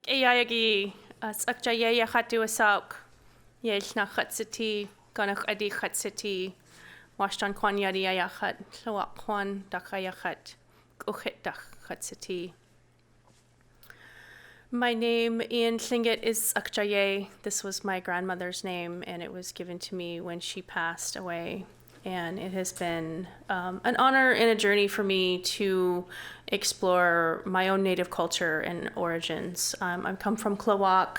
Eyayagi sakjaya khatu SOK. Yelna khatsiti ganach adi khatsiti. Washtan kwan yadi ayakhat. Lawak kwan dakayakhat. Uchit dak khatsiti. My name in Tlingit is Akjaye. This was my grandmother's name, and it was given to me when she passed away. And it has been an honor and a journey for me to explore my own native culture and origins. I come from Klawak,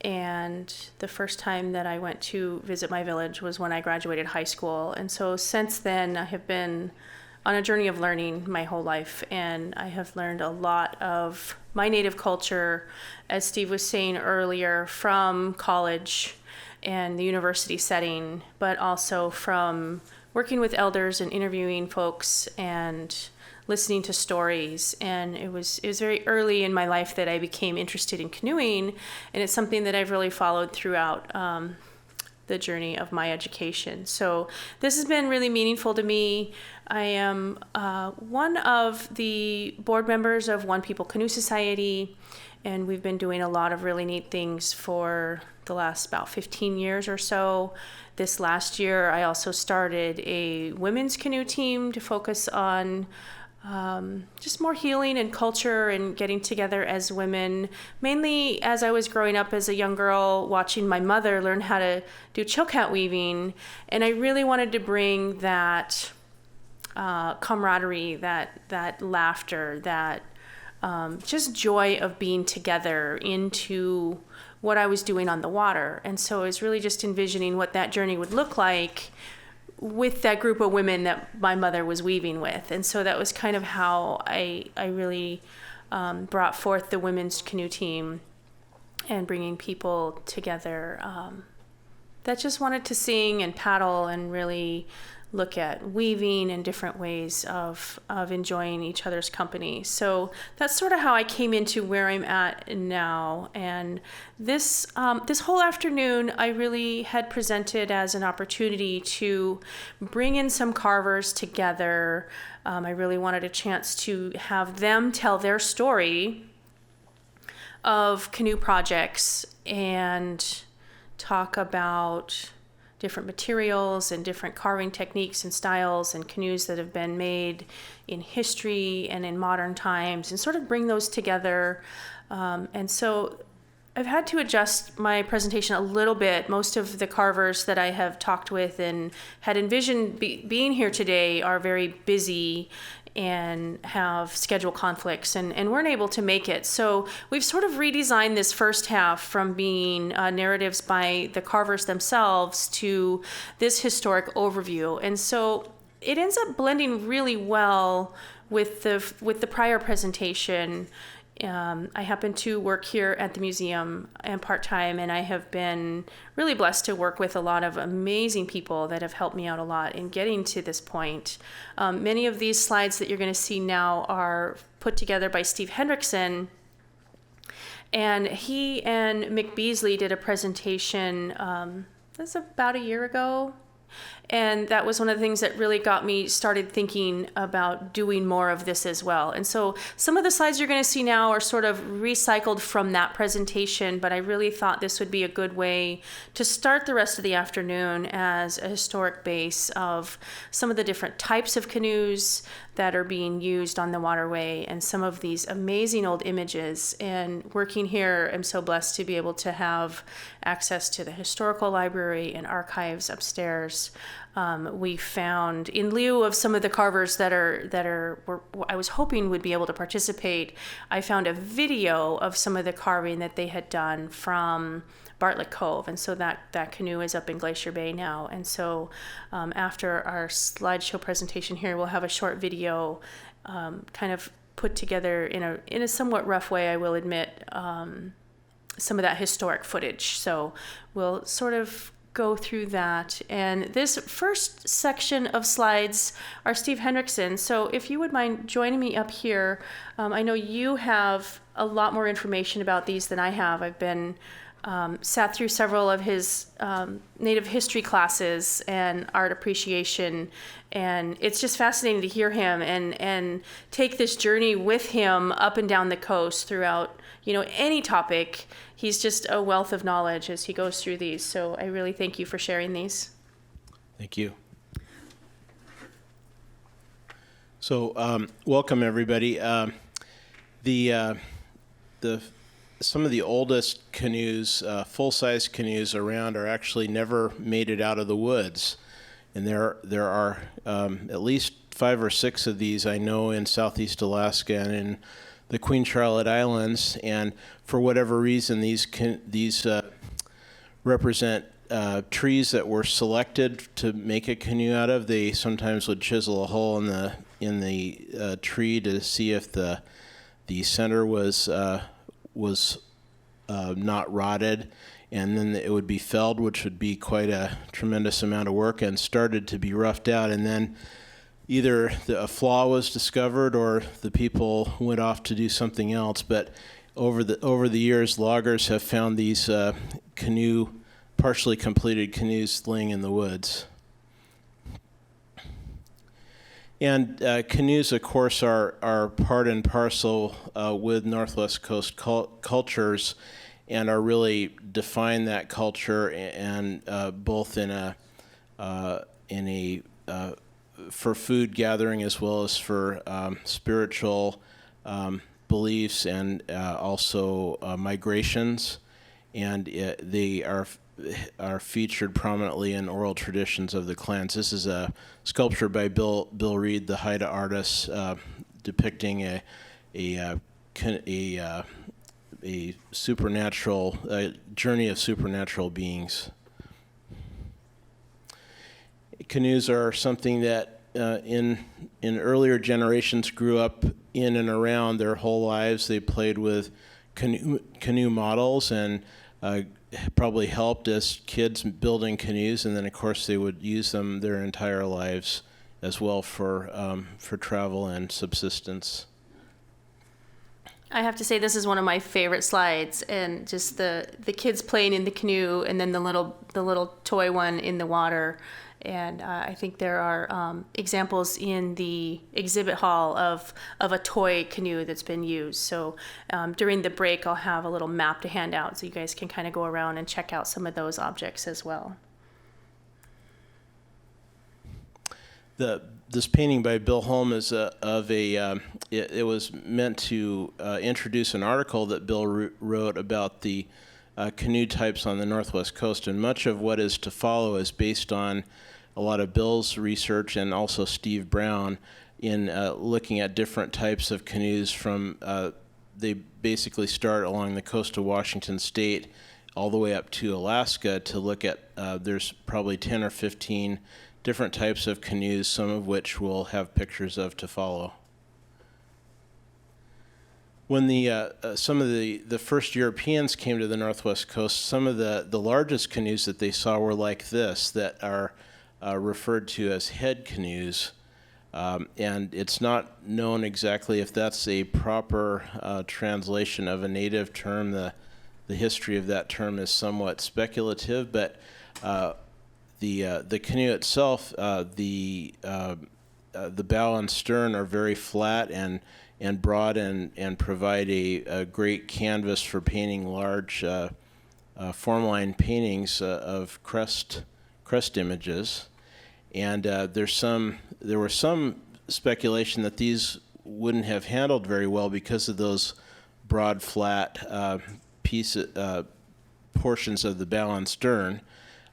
and the first time that I went to visit my village was when I graduated high school. And so since then, I have been on a journey of learning my whole life, and I have learned a lot of my native culture, as Steve was saying earlier, from college and the university setting, but also from working with elders and interviewing folks and listening to stories. And it was very early in my life that I became interested in canoeing, and it's something that I've really followed throughout the journey of my education. So this has been really meaningful to me. I am one of the board members of One People Canoe Society, and we've been doing a lot of really neat things for the last about 15 years or so. This last year, I also started a women's canoe team to focus on just more healing and culture and getting together as women, mainly as I was growing up as a young girl, watching my mother learn how to do chilkat weaving. And I really wanted to bring that camaraderie, that laughter, that just joy of being together into what I was doing on the water. And so I was really just envisioning what that journey would look like with that group of women that my mother was weaving with. And so that was kind of how I really brought forth the women's canoe team and bringing people together that just wanted to sing and paddle and really look at weaving and different ways of enjoying each other's company. So that's sort of how I came into where I'm at now. And this whole afternoon, I really had presented as an opportunity to bring in some carvers together. I really wanted a chance to have them tell their story of canoe projects and talk about different materials and different carving techniques and styles and canoes that have been made in history and in modern times, and sort of bring those together. And so I've had to adjust my presentation a little bit. Most of the carvers that I have talked with and had envisioned being here today are very busy and have schedule conflicts and weren't able to make it. So we've sort of redesigned this first half from being narratives by the carvers themselves to this historic overview. And so it ends up blending really well with the prior presentation. I happen to work here at the museum and part-time, and I have been really blessed to work with a lot of amazing people that have helped me out a lot in getting to this point. Many of these slides that you're going to see now are put together by Steve Hendrickson, and he and Mick Beasley did a presentation this was about a year ago. And that was one of the things that really got me started thinking about doing more of this as well. And so some of the slides you're going to see now are sort of recycled from that presentation, but I really thought this would be a good way to start the rest of the afternoon as a historic base of some of the different types of canoes that are being used on the waterway and some of these amazing old images. And working here, I'm so blessed to be able to have access to the historical library and archives upstairs. We found, in lieu of some of the carvers that I was hoping would be able to participate, I found a video of some of the carving that they had done from Bartlett Cove, and so that canoe is up in Glacier Bay now. And so after our slideshow presentation here, we'll have a short video kind of put together in a somewhat rough way, I will admit, some of that historic footage. So we'll sort of go through that. And this first section of slides are Steve Hendrickson. So if you would mind joining me up here, I know you have a lot more information about these than I have. I've been sat through several of his Native history classes and art appreciation, and it's just fascinating to hear him and take this journey with him up and down the coast throughout, any topic. He's just a wealth of knowledge as he goes through these. So I really thank you for sharing these. Thank you. So welcome everybody. Some of the oldest canoes, full-size canoes around, are actually never made it out of the woods, and there are at least 5 or 6 of these I know in Southeast Alaska and in the Queen Charlotte Islands. And for whatever reason, these represent trees that were selected to make a canoe out of. They sometimes would chisel a hole in the tree to see if the center was not rotted, and then it would be felled, which would be quite a tremendous amount of work, and started to be roughed out. And then either a flaw was discovered or the people went off to do something else. But over the years, loggers have found these partially completed canoes laying in the woods. And canoes, of course, are part and parcel with Northwest Coast cultures, and are really define that culture, and both in a for food gathering as well as for spiritual beliefs, and also migrations, and they are featured prominently in oral traditions of the clans. This is a sculpture by Bill Reed, the Haida artist, depicting a supernatural journey of supernatural beings. Canoes are something that in earlier generations grew up in and around their whole lives. They played with canoe models and probably helped as kids building canoes, and then of course they would use them their entire lives as well for travel and subsistence. I have to say this is one of my favorite slides, and just the kids playing in the canoe, and then the little toy one in the water. And I think there are examples in the exhibit hall of a toy canoe that's been used. So during the break, I'll have a little map to hand out so you guys can kind of go around and check out some of those objects as well. This painting by Bill Holm is it was meant to introduce an article that Bill wrote about the canoe types on the Northwest Coast, and much of what is to follow is based on a lot of Bill's research and also Steve Brown in looking at different types of canoes from, they basically start along the coast of Washington State all the way up to Alaska to look at, there's probably 10 or 15 different types of canoes, some of which we'll have pictures of to follow. When some of the first Europeans came to the Northwest Coast, some of the largest canoes that they saw were like this, that are referred to as head canoes. And it's not known exactly if that's a proper translation of a native term. The history of that term is somewhat speculative, but the canoe itself, the bow and stern are very flat and broad, and provide a great canvas for painting large formline paintings of crest images. And there was some speculation that these wouldn't have handled very well because of those broad, flat portions of the bow and stern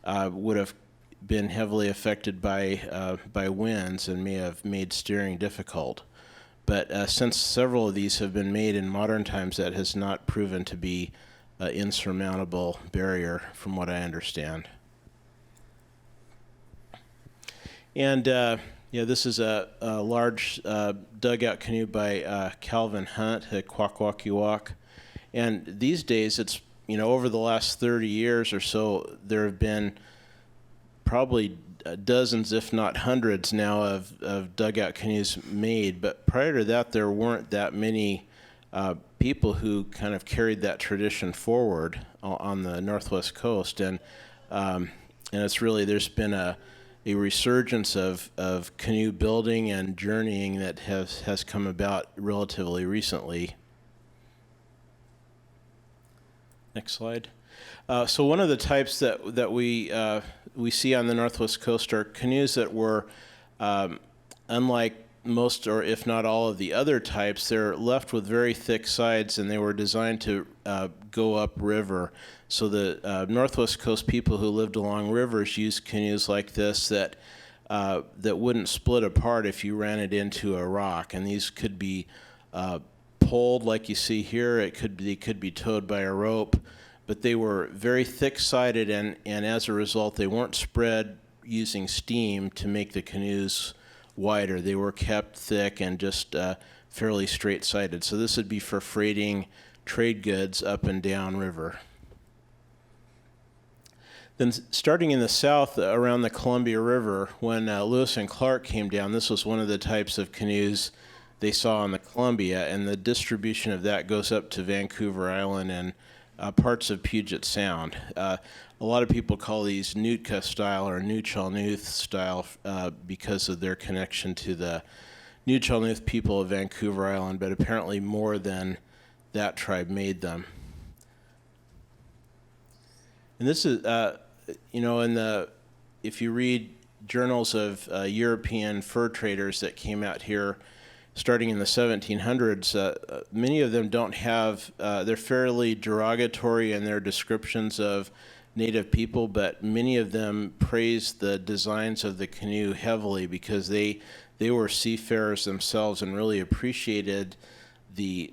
would have been heavily affected by winds and may have made steering difficult. But since several of these have been made in modern times, that has not proven to be an insurmountable barrier, from what I understand. And this is a large dugout canoe by Calvin Hunt at Kwakwakiwak. And these days, it's, over the last 30 years or so, there have been probably dozens, if not hundreds now, of dugout canoes made. But prior to that, there weren't that many people who kind of carried that tradition forward on the Northwest coast. And it's really, there's been a resurgence of canoe building and journeying that has come about relatively recently. Next slide. So one of the types that we see on the Northwest coast are canoes that were, unlike most or if not all of the other types, they're left with very thick sides, and they were designed to go upriver. So the Northwest coast people who lived along rivers used canoes like this that wouldn't split apart if you ran it into a rock. And these could be poled like you see here. They could be towed by a rope, but they were very thick-sided, and as a result, they weren't spread using steam to make the canoes wider. They were kept thick and just fairly straight-sided. So this would be for freighting trade goods up and down river. Then starting in the south around the Columbia River, when Lewis and Clark came down, this was one of the types of canoes they saw on the Columbia, and the distribution of that goes up to Vancouver Island and parts of Puget Sound. A lot of people call these Nootka style or Nuu-chah-nulth style because of their connection to the Nuu-chah-nulth people of Vancouver Island, but apparently more than that tribe made them. And this is, if you read journals of European fur traders that came out here starting in the 1700s, many of them don't have, they're fairly derogatory in their descriptions of Native people, but many of them praise the designs of the canoe heavily because they were seafarers themselves and really appreciated the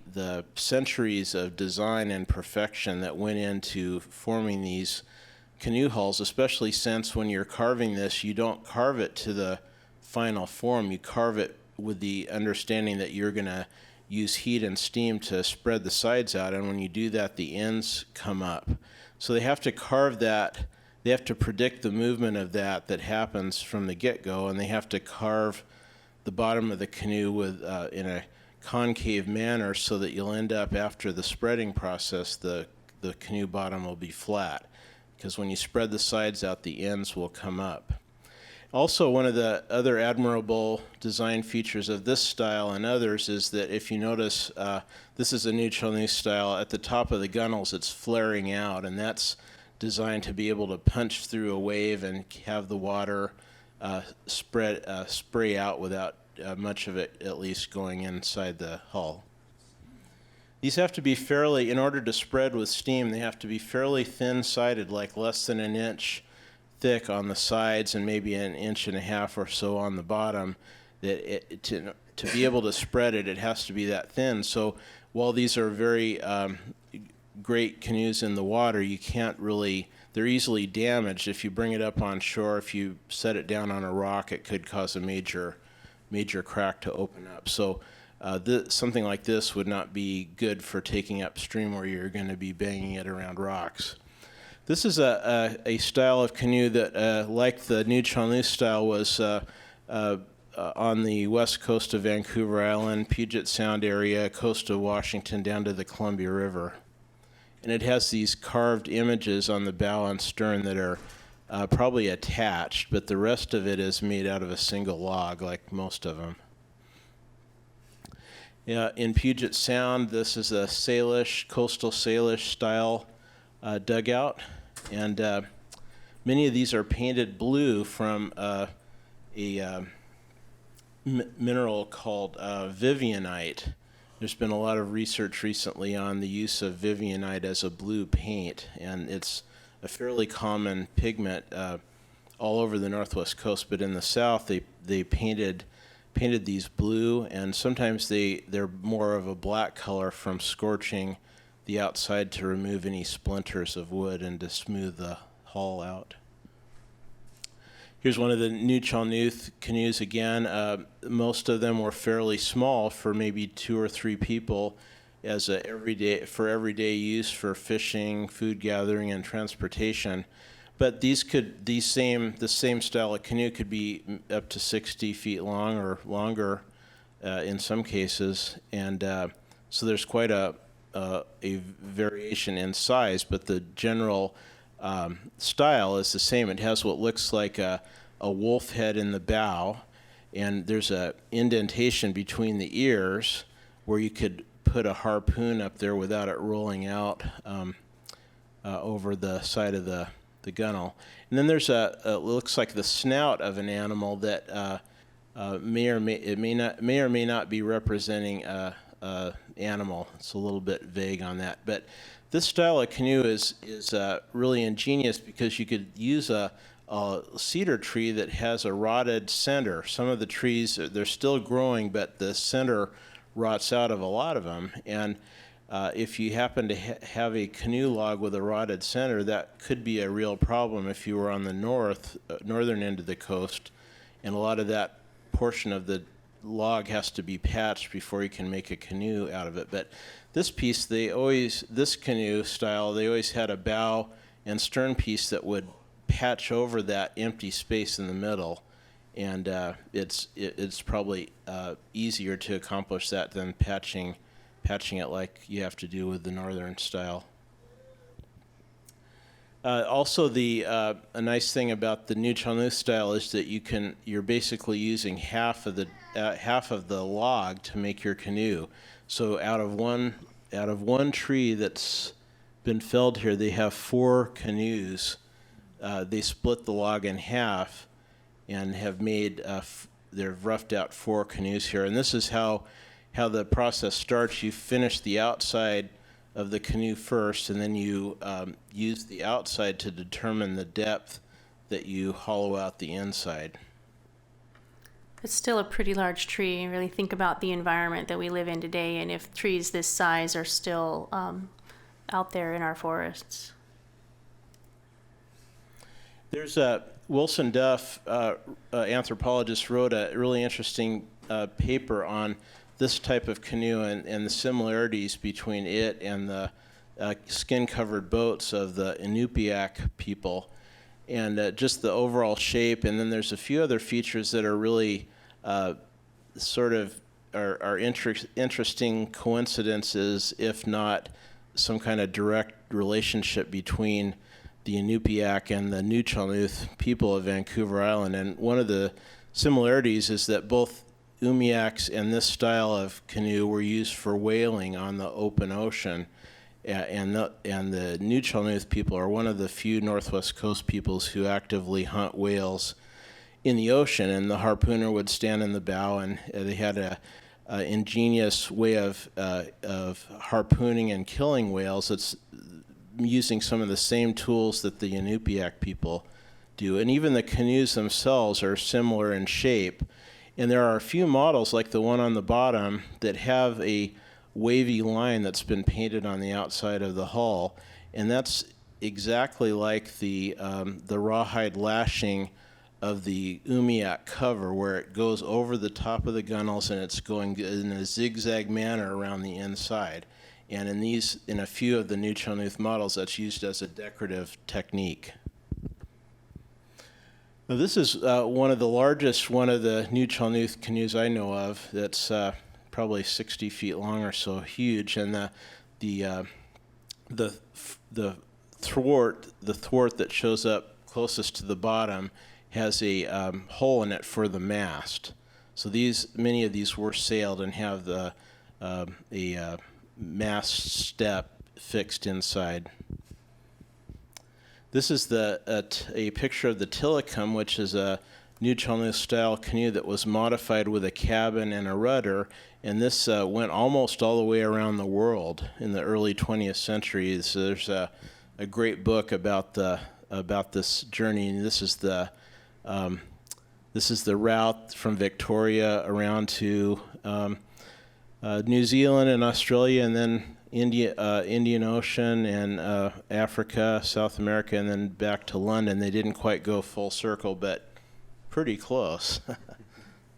centuries of design and perfection that went into forming these canoe hulls, especially since when you're carving this, you don't carve it to the final form. You carve it with the understanding that you're going to use heat and steam to spread the sides out, and when you do that, the ends come up. So they have to carve that, they have to predict the movement of that happens from the get-go, and they have to carve the bottom of the canoe with in a concave manner so that you'll end up, after the spreading process, the canoe bottom will be flat, because when you spread the sides out, the ends will come up. Also, one of the other admirable design features of this style and others is that if you notice, this is a Nuu-chah-nulth style. At the top of the gunnels, it's flaring out, and that's designed to be able to punch through a wave and have the water spray out without much of it at least going inside the hull. These have to be fairly, in order to spread with steam, they have to be fairly thin-sided, like less than an inch thick on the sides and maybe an inch and a half or so on the bottom. That to be able to spread it, it has to be that thin. So while these are very great canoes in the water, you can't really, they're easily damaged. If you bring it up on shore, if you set it down on a rock, it could cause a major crack to open up. So something like this would not be good for taking upstream where you're going to be banging it around rocks. This is a style of canoe that, like the Nuu-chah-nulth style, was on the west coast of Vancouver Island, Puget Sound area, coast of Washington, down to the Columbia River. And it has these carved images on the bow and stern that are probably attached, but the rest of it is made out of a single log, like most of them. In Puget Sound, this is a Salish, coastal Salish style dugout, and many of these are painted blue from a mineral called Vivianite. There's been a lot of research recently on the use of Vivianite as a blue paint, and it's a fairly common pigment all over the Northwest coast, but in the South they painted these blue, and sometimes they're more of a black color from scorching the outside to remove any splinters of wood and to smooth the hull out. Here's one of the Nuu-chah-nulth canoes again. Most of them were fairly small for maybe 2 or 3 people as everyday use for fishing, food gathering, and transportation. But the same style of canoe could be up to 60 feet long or longer in some cases, and So there's quite a variation in size, but the general style is the same. It has what looks like a wolf head in the bow, and there's a indentation between the ears where you could put a harpoon up there without it rolling out over the side of the gunnel. And then there's it looks like the snout of an animal that may or may not be representing a animal. It's a little bit vague on that. But this style of canoe is really ingenious because you could use a cedar tree that has a rotted center. Some of the trees, they're still growing, but the center rots out of a lot of them. And if you happen to have a canoe log with a rotted center, that could be a real problem if you were on the northern end of the coast, and a lot of that portion of the log has to be patched before you can make a canoe out of it. But this piece, this canoe style, they always had a bow and stern piece that would patch over that empty space in the middle, and it's probably easier to accomplish that than patching it like you have to do with the northern style. Also, a nice thing about the New Canoe style is that you're basically using half of the log to make your canoe. So out of one tree that's been felled here, they have 4 canoes. They split the log in half and have made they've roughed out 4 canoes here. And this is how the process starts. You finish the outside of the canoe first, and then you use the outside to determine the depth that you hollow out the inside. It's still a pretty large tree. Really think about the environment that we live in today, and if trees this size are still out there in our forests. There's Wilson Duff, anthropologist, wrote a really interesting paper on this type of canoe and the similarities between it and the skin-covered boats of the Inupiaq people, and just the overall shape. And then there's a few other features that are really sort of are interesting coincidences, if not some kind of direct relationship between the Inupiaq and the Nuu-chah-nulth people of Vancouver Island. And one of the similarities is that both Umiaks and this style of canoe were used for whaling on the open ocean, and the Nuu-chah-nulth people are one of the few Northwest Coast peoples who actively hunt whales in the ocean. And the harpooner would stand in the bow, and they had a ingenious way of harpooning and killing whales. It's using some of the same tools that the Inupiaq people do, and even the canoes themselves are similar in shape. And there are a few models, like the one on the bottom, that have a wavy line that's been painted on the outside of the hull, and that's exactly like the rawhide lashing of the Umiak cover, where it goes over the top of the gunnels and it's going in a zigzag manner around the inside. And in a few of the Nuu-chah-nulth models, that's used as a decorative technique. Now, this is one of the Nuu-chah-nulth canoes I know of. That's probably 60 feet long or so, huge. And the thwart that shows up closest to the bottom has a hole in it for the mast. So many of these were sailed and have a mast step fixed inside. This is a picture of the Tillicum, which is a Nuu-chah-nulth style canoe that was modified with a cabin and a rudder, and this went almost all the way around the world in the early 20th century. So there's a great book about this journey, and this is the route from Victoria around to New Zealand and Australia, and then Indian Ocean and Africa, South America, and then back to London. They didn't quite go full circle, but pretty close.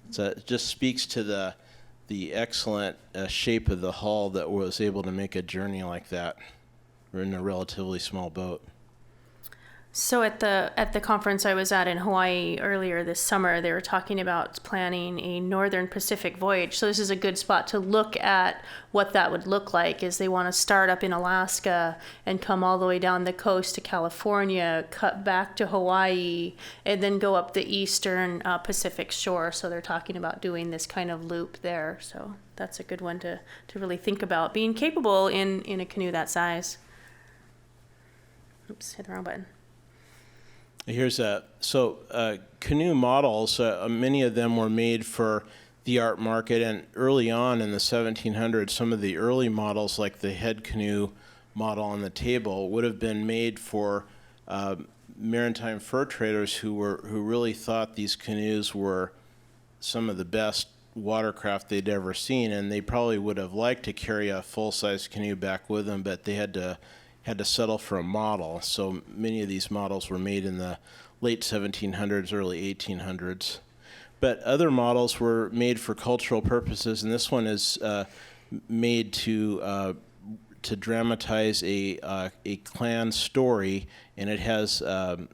So it just speaks to the excellent shape of the hull that was able to make a journey like that in a relatively small boat. So at the conference I was at in Hawaii earlier this summer, they were talking about planning a Northern Pacific voyage. So this is a good spot to look at what that would look like, is they want to start up in Alaska and come all the way down the coast to California, cut back to Hawaii, and then go up the eastern Pacific shore. So they're talking about doing this kind of loop there. So that's a good one to really think about, being capable in a canoe that size. Oops, hit the wrong button. Here's Canoe Models, many of them were made for the art market, and early on in the 1700s, some of the early models, like the head canoe model on the table, would have been made for maritime fur traders who really thought these canoes were some of the best watercraft they'd ever seen, and they probably would have liked to carry a full-size canoe back with them, but they had to settle for a model. So many of these models were made in the late 1700s, early 1800s. But other models were made for cultural purposes, and this one is made to dramatize a clan story, and it has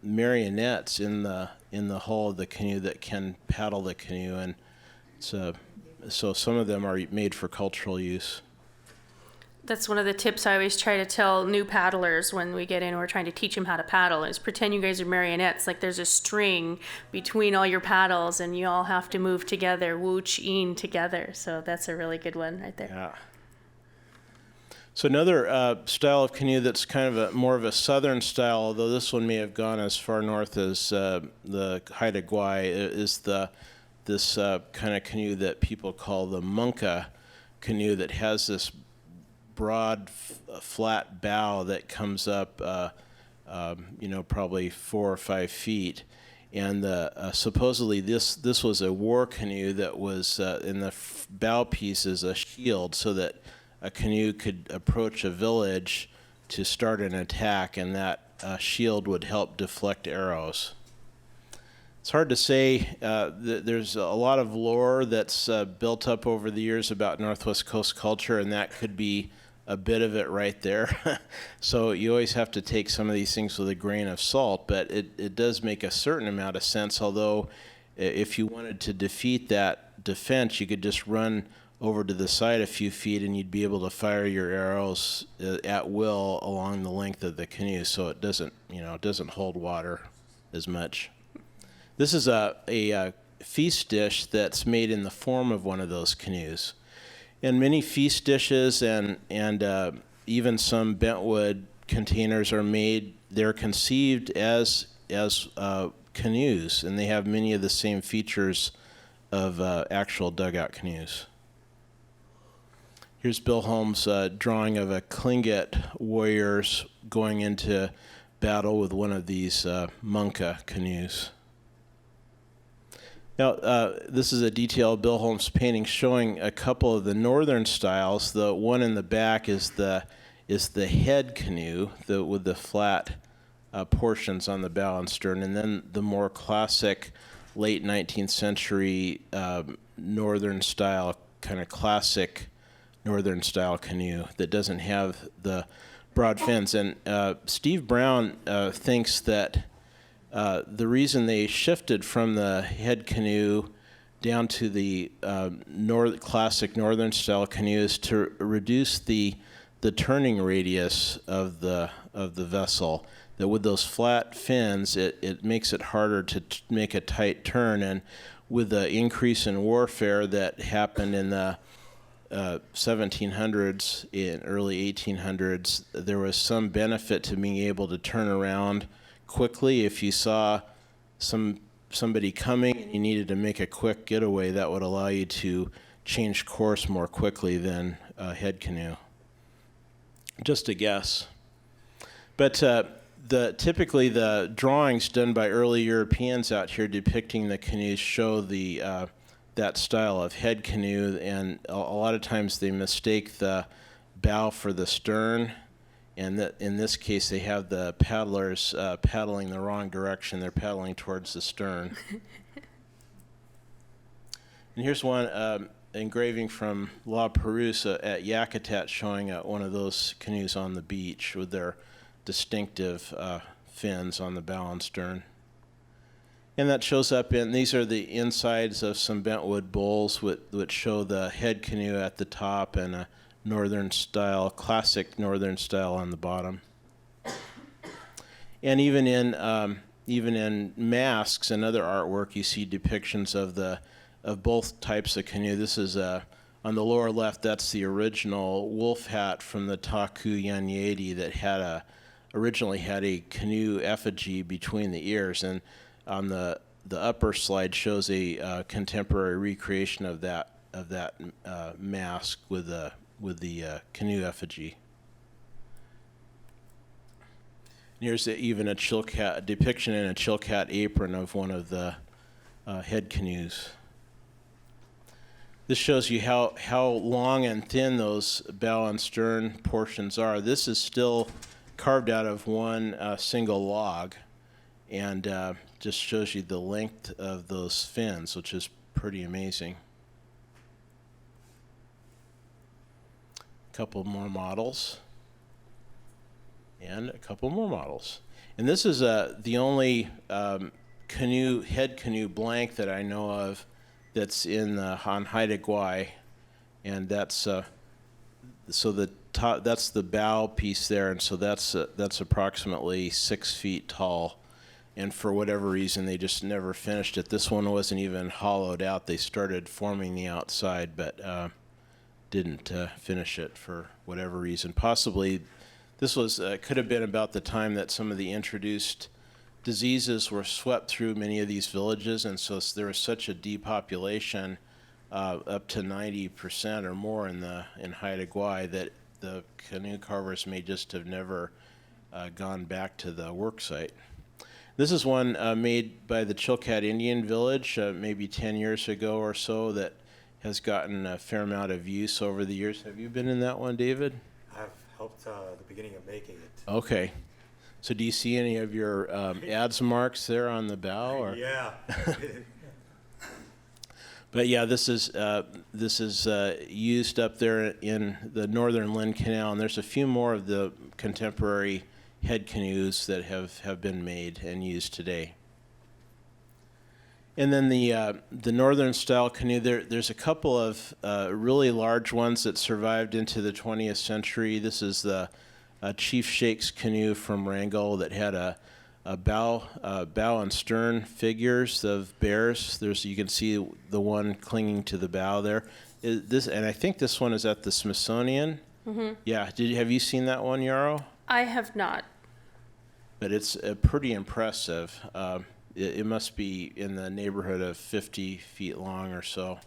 marionettes in the hull of the canoe that can paddle the canoe, and so some of them are made for cultural use. That's one of the tips I always try to tell new paddlers when we get in and we're trying to teach them how to paddle, is pretend you guys are marionettes. Like there's a string between all your paddles and you all have to move together, wooch in together. So that's a really good one right there. Yeah. So another style of canoe that's kind of more of a southern style, although this one may have gone as far north as the Haida Gwaii, is this kind of canoe that people call the Moca Canoe, that has this broad, flat bow that comes up, probably 4 or 5 feet. And supposedly this was a war canoe that was in the bow piece is a shield, so that a canoe could approach a village to start an attack, and that shield would help deflect arrows. It's hard to say. There's a lot of lore that's built up over the years about Northwest Coast culture, and that could be a bit of it right there. So you always have to take some of these things with a grain of salt, but it does make a certain amount of sense, although if you wanted to defeat that defense, you could just run over to the side a few feet and you'd be able to fire your arrows at will along the length of the canoe, so it doesn't hold water as much. This is a feast dish that's made in the form of one of those canoes. And many feast dishes and even some bentwood containers are made. They're conceived as canoes, and they have many of the same features of actual dugout canoes. Here's Bill Holmes' drawing of a Tlingit warriors going into battle with one of these Moca canoes. Now, this is a detailed Bill Holmes painting showing a couple of the northern styles. The one in the back is the head canoe with the flat portions on the bow and stern, and then the more classic late 19th century northern style, kind of classic northern style canoe that doesn't have the broad fins. And Steve Brown thinks that the reason they shifted from the head canoe down to the classic northern style canoe is to reduce the turning radius of the vessel. That with those flat fins, it makes it harder to make a tight turn, and with the increase in warfare that happened in the 1700s and early 1800s, there was some benefit to being able to turn around quickly. If you saw somebody coming and you needed to make a quick getaway, that would allow you to change course more quickly than a head canoe. Just a guess. But typically the drawings done by early Europeans out here depicting the canoes show that style of head canoe, and a lot of times they mistake the bow for the stern. And in this case, they have the paddlers paddling the wrong direction. They're paddling towards the stern. And here's one engraving from La Perouse at Yakutat showing one of those canoes on the beach with their distinctive fins on the bow and stern. And that shows up these are the insides of some bentwood bowls which show the head canoe at the top and a classic northern style on the bottom. And even in masks and other artwork, you see depictions of both types of canoe. This is on the lower left. That's the original wolf hat from the Taku Yanyedi that originally had a canoe effigy between the ears, and on the upper slide shows a contemporary recreation of that mask with the canoe effigy. Here's even a depiction in a Chilkat apron of one of the head canoes. This shows you how long and thin those bow and stern portions are. This is still carved out of one single log, and just shows you the length of those fins, which is pretty amazing. A couple more models. And a couple more models. And this is the only head canoe blank that I know of that's on Haida Gwaii, and that's the top. That's the bow piece there, and so that's approximately 6 feet tall. And for whatever reason, they just never finished it. This one wasn't even hollowed out. They started forming the outside, but didn't finish it for whatever reason. Possibly, this could have been about the time that some of the introduced diseases were swept through many of these villages, and so there was such a depopulation, up to 90% or more in Haida Gwaii, that the canoe carvers may just have never gone back to the work site. This is one made by the Chilkat Indian Village maybe 10 years ago or so that has gotten a fair amount of use over the years. Have you been in that one, David? I've helped the beginning of making it. Okay. So do you see any of your ads marks there on the bow? Or? Yeah. But yeah, this is used up there in the northern Lynn Canal, and there's a few more of the contemporary head canoes that have been made and used today. And then the northern style canoe, there's a couple of really large ones that survived into the 20th century. This is the Chief Shake's canoe from Wrangell that had a bow and stern figures of bears. You can see the one clinging to the bow there. And I think this one is at the Smithsonian. Mm-hmm. Yeah. Have you seen that one, Yarrow? I have not. But it's pretty impressive. It must be in the neighborhood of 50 feet long or so.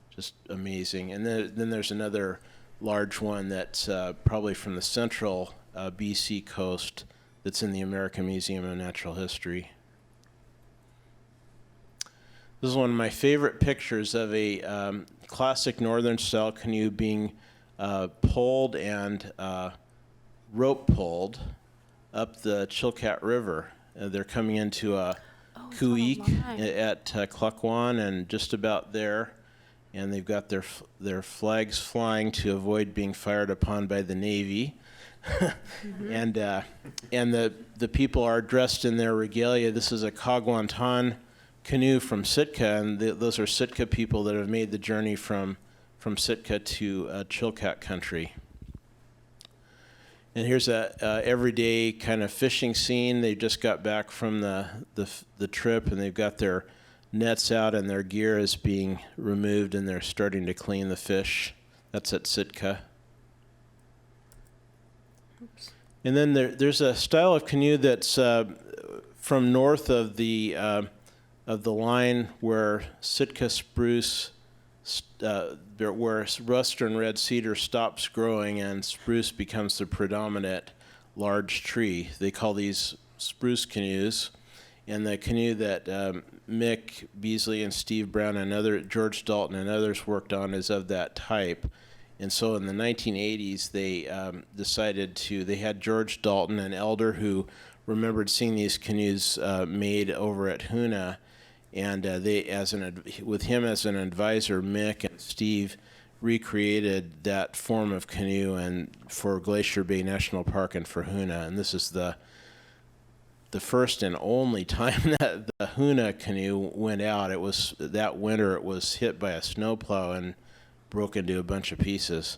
Just amazing. And then there's another large one that's probably from the central BC coast that's in the American Museum of Natural History. This is one of my favorite pictures of a classic northern style canoe being pulled and rope pulled up the Chilkat River. They're coming into Kuik at Klukwan and just about there, and they've got their flags flying to avoid being fired upon by the Navy. Mm-hmm. And the people are dressed in their regalia. This is a Kagwantan canoe from Sitka, and those are Sitka people that have made the journey from Sitka to Chilkat country. And here's a everyday kind of fishing scene. They just got back from the trip, and they've got their nets out, and their gear is being removed, and they're starting to clean the fish. That's at Sitka. Oops. And then there's a style of canoe that's from north of the line where Sitka spruce, where western red cedar stops growing and spruce becomes the predominant large tree. They call these spruce canoes. And the canoe that Mick Beasley and Steve Brown and George Dalton and others worked on is of that type. And so in the 1980s, they they had George Dalton, an elder who remembered seeing these canoes made over at Hoonah, and with him as an advisor, Mick and Steve recreated that form of canoe and for Glacier Bay National Park and for Hoonah. And this is the the first and only time that the Huna canoe went out. It was that winter. It was hit by a snowplow and broke into a bunch of pieces.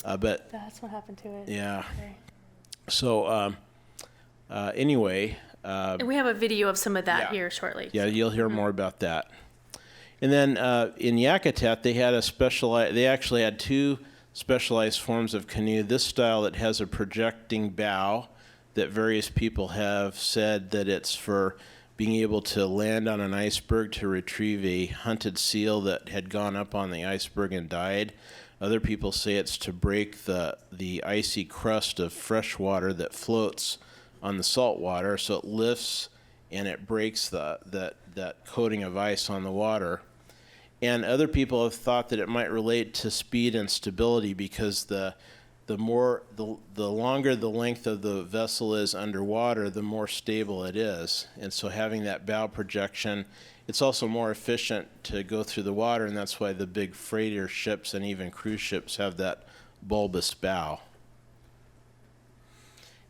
But That's what happened to it. yeah. Okay. So anyway. And we have a video of some of that Yeah. here shortly. Yeah, you'll hear more about that. And then in Yakutat, they had they actually had two specialized forms of canoe. This style that has a projecting bow that various people have said that it's for being able to land on an iceberg to retrieve a hunted seal that had gone up on the iceberg and died. Other people say it's to break the icy crust of fresh water that floats on the salt water, so it lifts and it breaks that coating of ice on the water. And other people have thought that it might relate to speed and stability because the longer the length of the vessel is underwater, the more stable it is. And so having that bow projection, it's also more efficient to go through the water, and that's why the big freighter ships and even cruise ships have that bulbous bow.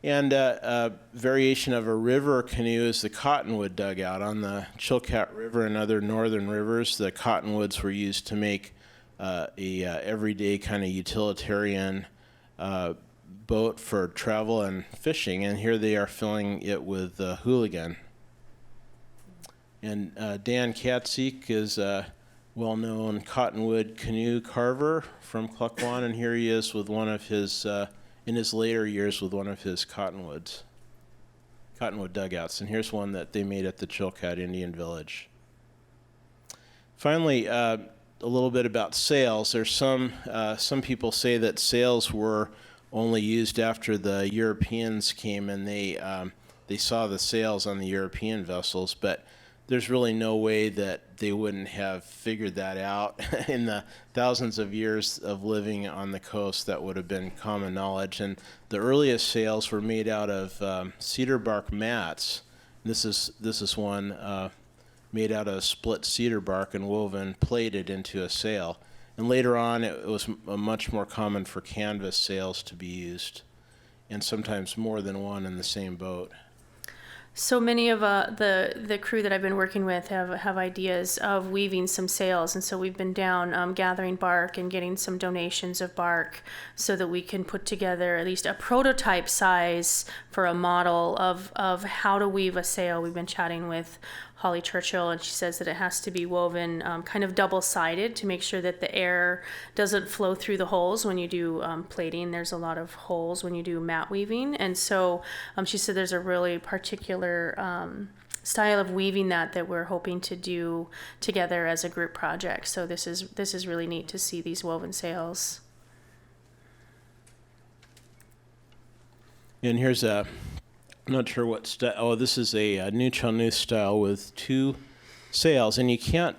And a variation of a river canoe is the cottonwood dugout. On the Chilkat River and other northern rivers, the cottonwoods were used to make a everyday kind of utilitarian boat for travel and fishing, and here they are filling it with hooligan. And Dan Katzek is a well-known cottonwood canoe carver from Klukwan, and here he is with one of his, in his later years, with one of his cottonwood dugouts. And here's one that they made at the Chilkat Indian Village. Finally, a little bit about sails. There's some people say that sails were only used after the Europeans came and they saw the sails on the European vessels, but there's really no way that they wouldn't have figured that out in the thousands of years of living on the coast. That would have been common knowledge. And the earliest sails were made out of cedar bark mats. This is one made out of split cedar bark and woven, plated into a sail. And later on, it was much more common for canvas sails to be used, and sometimes more than one in the same boat. So many of the crew that I've been working with have ideas of weaving some sails, and so we've been down gathering bark and getting some donations of bark so that we can put together at least a prototype size for a model of how to weave a sail. We've been chatting with Holly Churchill, and she says that it has to be woven kind of double-sided to make sure that the air doesn't flow through the holes when you do plating. There's a lot of holes when you do mat weaving, and so she said there's a really particular style of weaving that we're hoping to do together as a group project. So this is really neat to see these woven sails. And here's I'm not sure what style. Oh, this is a new Canoe style with two sails, and you can't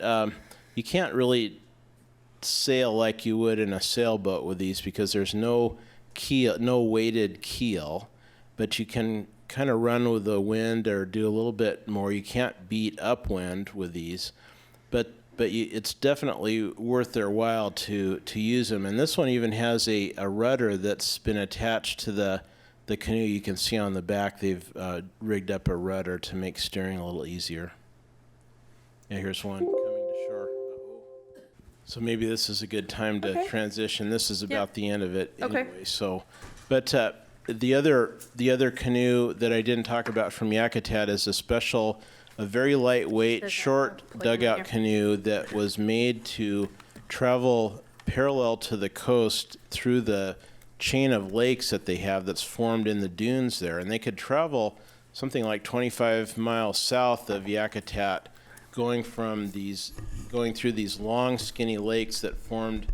really sail like you would in a sailboat with these because there's no keel, no weighted keel, but you can kind of run with the wind or do a little bit more. You can't beat upwind with these, but it's definitely worth their while to use them. And this one even has a rudder that's been attached to the canoe. You can see on the back they've rigged up a rudder to make steering a little easier. And here's one coming to shore. So maybe this is a good time to transition. This is about the end of it anyway. So, but the other canoe that I didn't talk about from Yakutat is a very lightweight, short dugout canoe that was made to travel parallel to the coast through the chain of lakes that they have that's formed in the dunes there. And they could travel something like 25 miles south of Yakutat, going through these long, skinny lakes that formed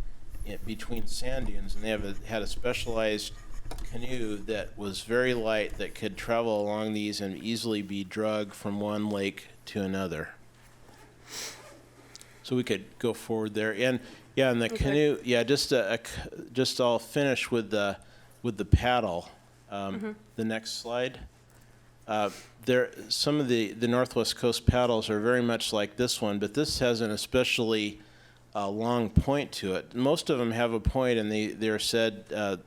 between sand dunes. And they had a specialized canoe that was very light that could travel along these and easily be dragged from one lake to another. So we could go forward there, and the canoe. Yeah, just I'll finish with the paddle. The next slide. Some of the Northwest Coast paddles are very much like this one, but this has an especially long point to it. Most of them have a point, and they're said that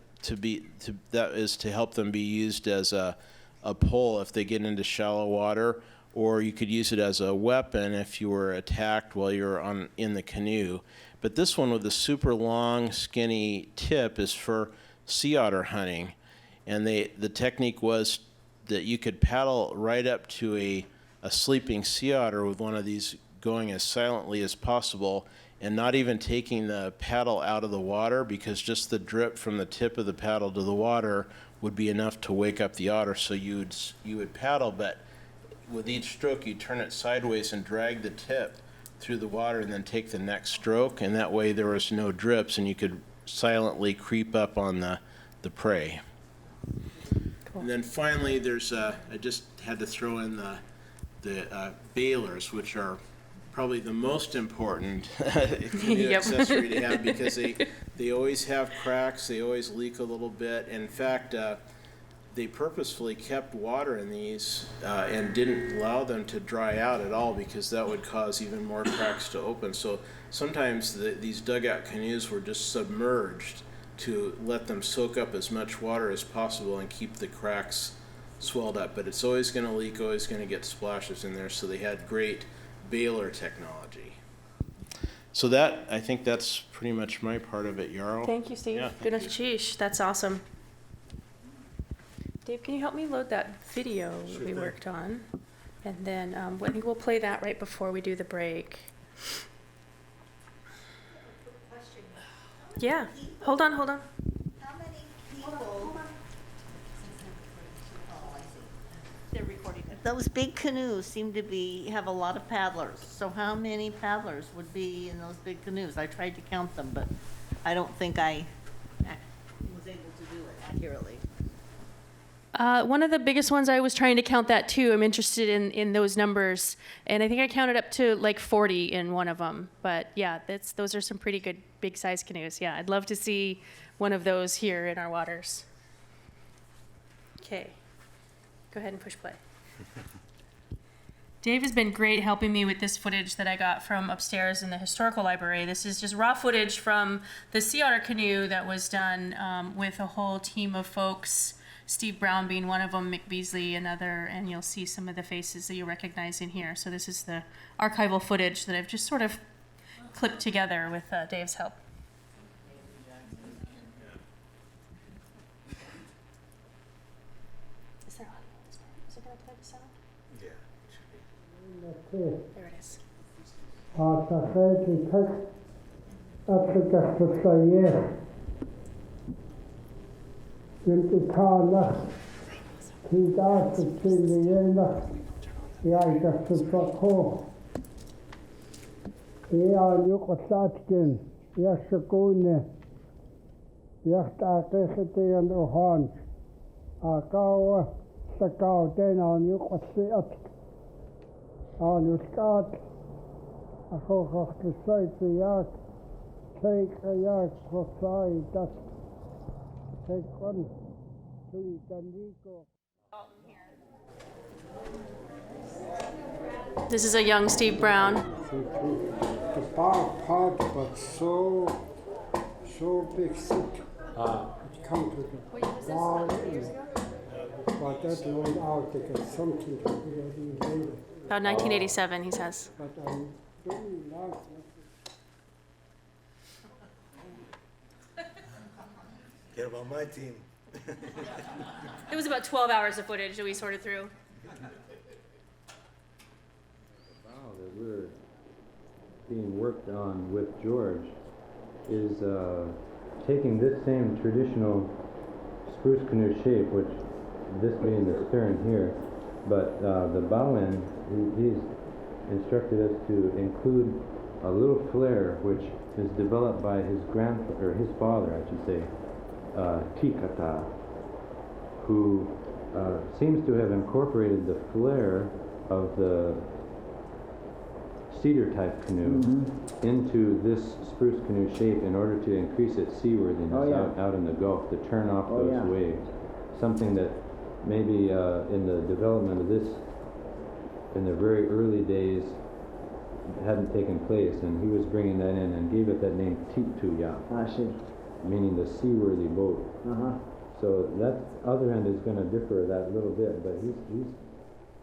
is to help them be used as a a pole if they get into shallow water, or you could use it as a weapon if you were attacked while you're in the canoe. But this one with the super long, skinny tip is for sea otter hunting. And the technique was that you could paddle right up to a sleeping sea otter with one of these going as silently as possible and not even taking the paddle out of the water, because just the drip from the tip of the paddle to the water would be enough to wake up the otter. So you would paddle, but with each stroke you turn it sideways and drag the tip through the water and then take the next stroke, and that way there was no drips and you could silently creep up on the prey. Cool. And then finally there's I just had to throw in the bailers, which are probably the most important canoe accessory to have, because they always have cracks, they always leak a little bit. In fact, they purposefully kept water in these and didn't allow them to dry out at all, because that would cause even more cracks to open. So sometimes these dugout canoes were just submerged to let them soak up as much water as possible and keep the cracks swelled up. But it's always going to leak, always going to get splashes in there, so they had great bailer technology. So I think that's pretty much my part of it, Yarrow. Thank you, Steve. Yeah, Goodness, sheesh, that's awesome. Dave, can you help me load that video we worked on? And then I think we'll play that right before we do the break. Yeah, hold on. How many people? They're recording it. Those big canoes seem to have a lot of paddlers. So how many paddlers would be in those big canoes? I tried to count them, but I don't think I was able to do it accurately. One of the biggest ones, I was trying to count that too. I'm interested in those numbers. And I think I counted up to like 40 in one of them. But yeah, those are some pretty good big size canoes. Yeah, I'd love to see one of those here in our waters. Okay, go ahead and push play. Dave has been great helping me with this footage that I got from upstairs in the historical library. This is just raw footage from the sea otter canoe that was done with a whole team of folks. Steve Brown being one of them, Mick Beasley another, and you'll see some of the faces that you recognize in here. So this is the archival footage that I've just sort of clipped together with Dave's help. Is there audio? Is it going to play the sound? Yeah, it should be. There it is. This is a young Steve Brown. The bar part was so big sick. It come to the bar, but that went out because something to be later. About 1987, he says. But I'm really like Get about my team. It was about 12 hours of footage that we sorted through. Wow, that we're being worked on with George is taking this same traditional spruce canoe shape, which this being the stern here, but the bow end, he's instructed us to include a little flare which is developed by his father, I should say, Tikata, who seems to have incorporated the flare of the cedar type canoe into this spruce canoe shape in order to increase its seaworthiness out in the Gulf, to turn off those waves. Something that maybe in the development of this, in the very early days, hadn't taken place, and he was bringing that in and gave it that name Tituya, meaning the seaworthy boat. So that other end is going to differ that little bit, but he's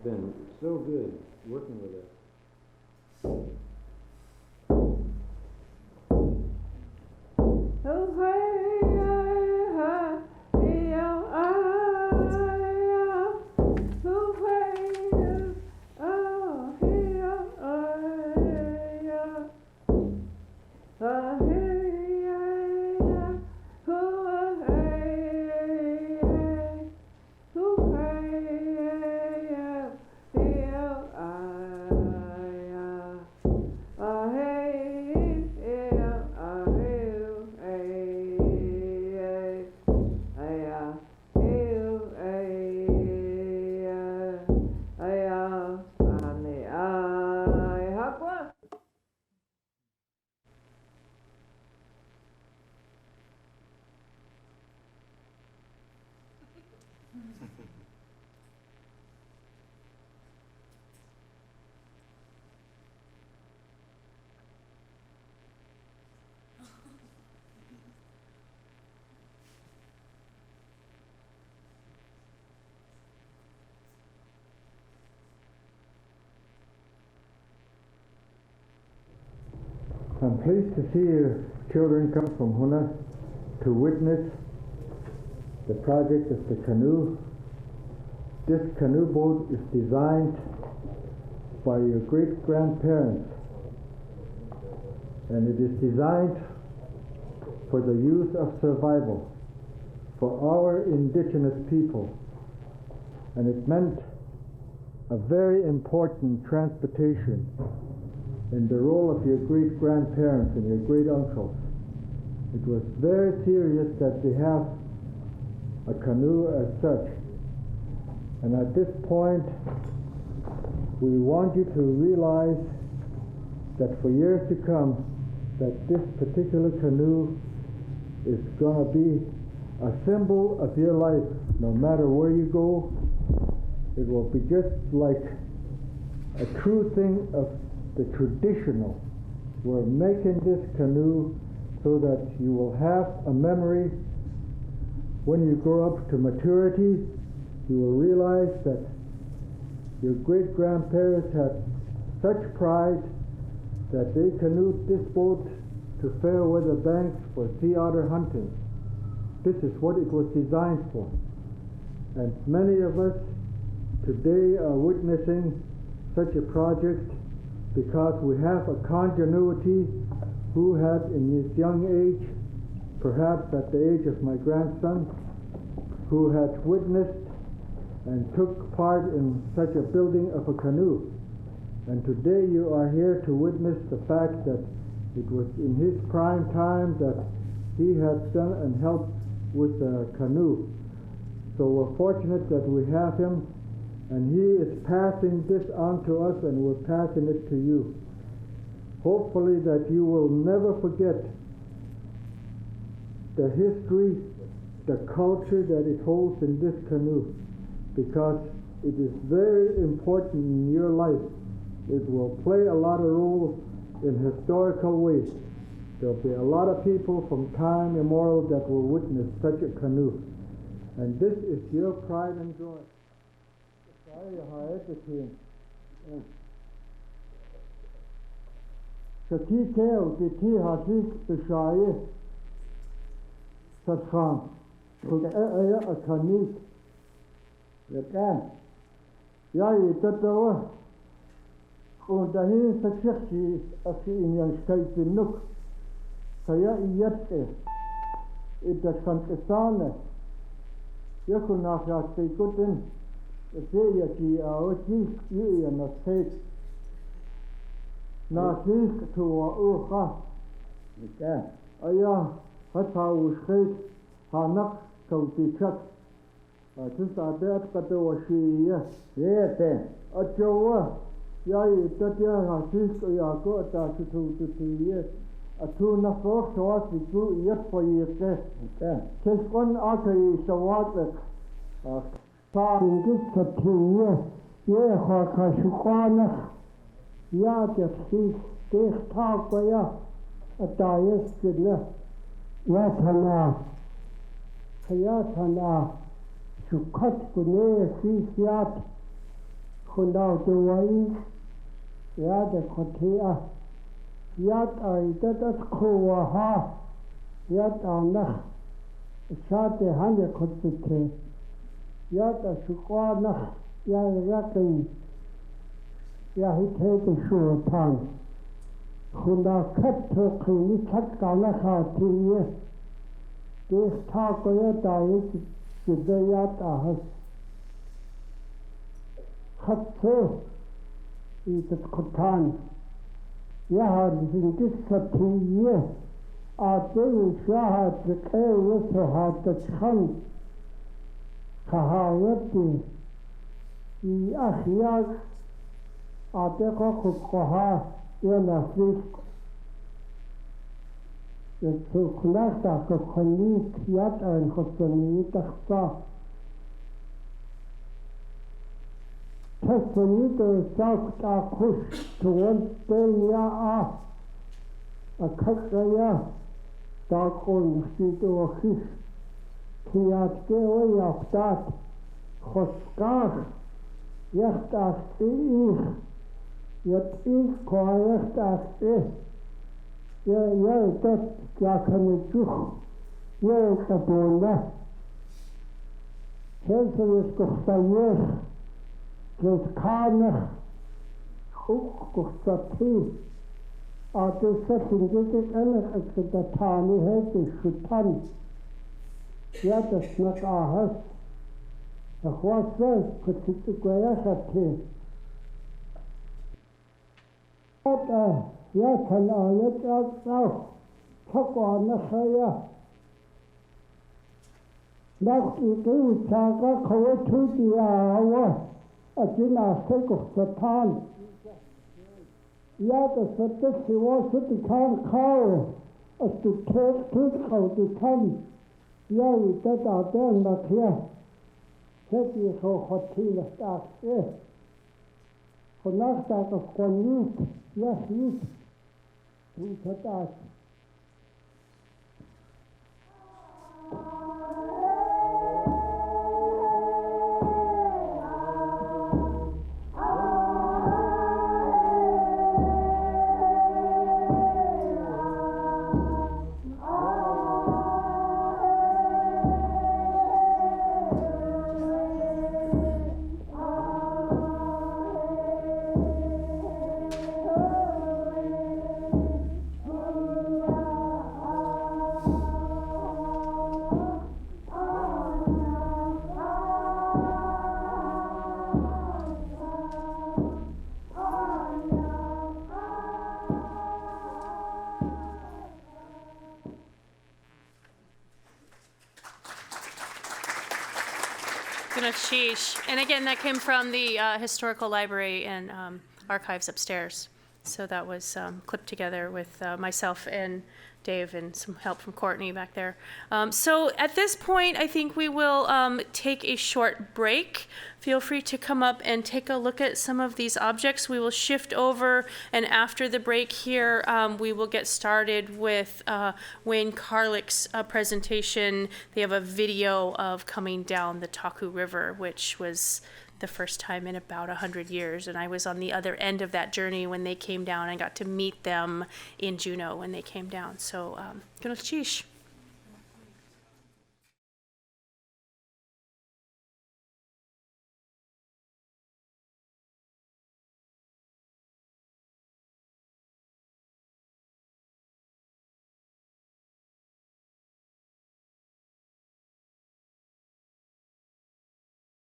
been so good working with it. I'm pleased to see you children come from Huna to witness the project of the canoe. This canoe boat is designed by your great-grandparents, and it is designed for the use of survival for our indigenous people, and it meant a very important transportation in the role of your great-grandparents and your great-uncles. It was very serious that we have a canoe as such. And at this point, we want you to realize that for years to come, that this particular canoe is going to be a symbol of your life. No matter where you go, it will be just like a true thing of the traditional. We're making this canoe so that you will have a memory. When you grow up to maturity, you will realize that your great-grandparents had such pride that they canoed this boat to fair weather banks for sea otter hunting. This is what it was designed for. And many of us today are witnessing such a project because we have a continuity who had in his young age, perhaps at the age of my grandson, who had witnessed and took part in such a building of a canoe. And today you are here to witness the fact that it was in his prime time that he had done and helped with the canoe. So we're fortunate that we have him, and he is passing this on to us, and we're passing it to you. Hopefully that you will never forget the history, the culture that it holds in this canoe, because it is very important in your life. It will play a lot of role in historical ways. There'll be a lot of people from time immemorial that will witness such a canoe. And this is your pride and joy. Shatikeo Titi Hatik Bishaye Satran a Kanik Yakan Yai Tatawa Undahi Sakshi Aki in Yan State Nook Saya Yate it the Sankasana Yakunaka Sekutin Zayaki Aochi Yu and a state Natik to Uha Aya Hata State Hanak Kauti Chak Since I bet Katawashi Yete Achoa Yai Tatia Hasis Yako Ataku years a two nafok to us with two yet for years. Just one after you so what in this continue, Hokashukana, Yakif, this talk by a diet, Yatana, Kayatana, Shukat Gune, Sisiat, Hundau Duwais, Yada Kotea, Yat Aidadat Kuwaha, Yat Anach, Shate Hanya Kotsute, Yat Ashukwanach, Yakin, Yahiteke Shuatan, Hundau Kato Kuni Katkanaka Tiye, this Takoyata is Gidayat Ahas. Hatso is at Kotan. Yahad in this Satiye. Adu Shahat the Kayasahat the Chan Kahayati. Yahyag Adeko Koha Yana Fisk. It's so Kunasta Konik Yat and Hosani Taksa. Tessanito South Akush to one day a Kakaya dark on Sito Akish. Kiat Gaway of that Hoskar Yacht as is yet is quiet as is. That Yakanichu, Yakabona. Kelseris Kostayer, Keskana, Kostati, are the setting it and the tiny head is Shutan. Yet it's not our house. The horse says, could sit the Guayasati. Yakan ayat out Chokwa Nasaya. Nak itu Chaka Kawachu Diawa, a gymnastic of Satan. Yet a certificate was at the town car as to take to the town. Yay, that are there not here. Check you so hotila staff here. For not that of one youth, yes, youth. Who said that? And again, that came from the Historical Library and Archives upstairs. So that was clipped together with myself and Dave and some help from Courtney back there. So at this point, I think we will take a short break. Feel free to come up and take a look at some of these objects. We will shift over, and after the break here, we will get started with Wayne Carlick's presentation. They have a video of coming down the Taku River, which was the first time in about 100 years, and I was on the other end of that journey when they came down. I got to meet them in Juneau when they came down. So, Canoe.